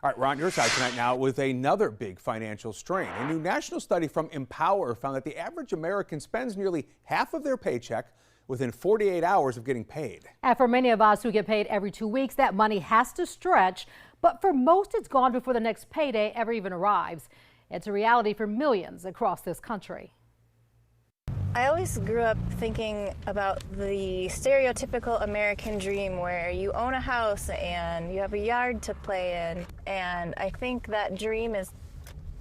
All right, we're on your side tonight now with another big financial strain. A new national study from Empower found that the average American spends nearly half of their paycheck within 48 hours of getting paid. And for many of us who get paid every 2 weeks, that money has to stretch. But for most, it's gone before the next payday ever even arrives. It's a reality for millions across this country. I always grew up thinking about the stereotypical American dream where you own a house and you have a yard to play in, and I think that dream is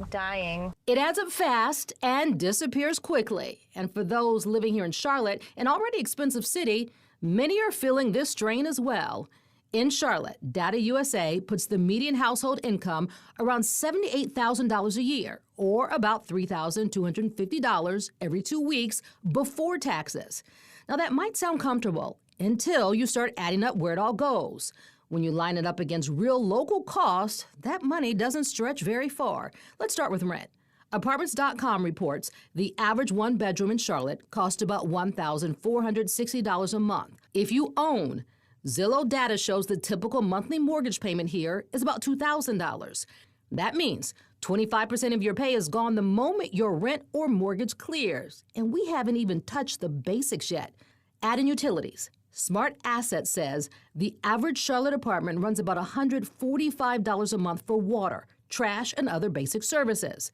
dying. It adds up fast and disappears quickly. And for those living here in Charlotte, an already expensive city, many are feeling this strain as well. In Charlotte, Data USA puts the median household income around $78,000 a year, or about $3,250 every 2 weeks before taxes. Now that might sound comfortable until you start adding up where it all goes. When you line it up against real local costs, that money doesn't stretch very far. Let's start with rent. Apartments.com reports the average one-bedroom in Charlotte costs about $1,460 a month. If you own, Zillow data shows the typical monthly mortgage payment here is about $2,000. That means 25% of your pay is gone the moment your rent or mortgage clears. And we haven't even touched the basics yet. Add in utilities. Smart Asset says the average Charlotte apartment runs about $145 a month for water, trash, and other basic services.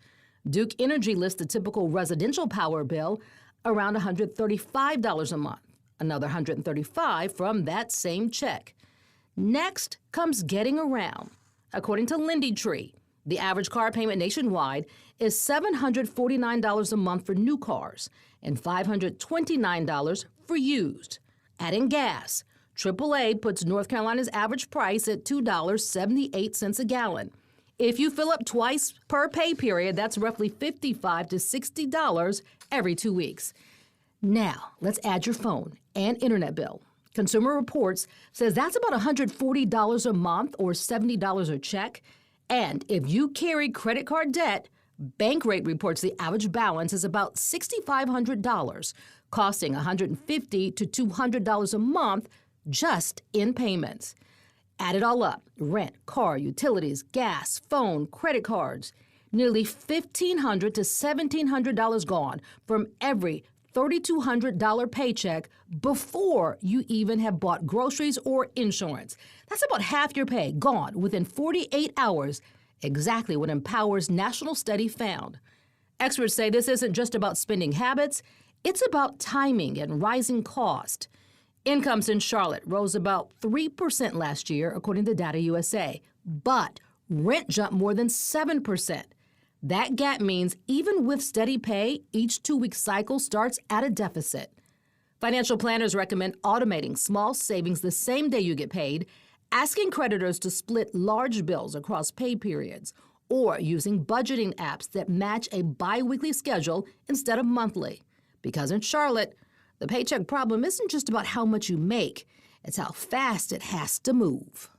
Duke Energy lists the typical residential power bill around $135 a month. Another $135 from that same check. Next comes getting around. According to LendingTree, the average car payment nationwide is $749 a month for new cars and $529 for used. Add in gas. AAA puts North Carolina's average price at $2.78 a gallon. If you fill up twice per pay period, that's roughly $55 to $60 every 2 weeks. Now, let's add your phone and internet bill. Consumer Reports says that's about $140 a month or $70 a check. And if you carry credit card debt, Bankrate reports the average balance is about $6,500, costing $150 to $200 a month just in payments. Add it all up: rent, car, utilities, gas, phone, credit cards. Nearly $1,500 to $1,700 gone from every $3,200 paycheck before you even have bought groceries or insurance. That's about half your pay gone within 48 hours, exactly what Empower's national study found. Experts say this isn't just about spending habits, it's about timing and rising cost. Incomes in Charlotte rose about 3% last year, according to Data USA, but rent jumped more than 7%. That gap means even with steady pay, each 2-week cycle starts at a deficit. Financial planners recommend automating small savings the same day you get paid, asking creditors to split large bills across pay periods, or using budgeting apps that match a bi-weekly schedule instead of monthly. Because in Charlotte, the paycheck problem isn't just about how much you make, it's how fast it has to move.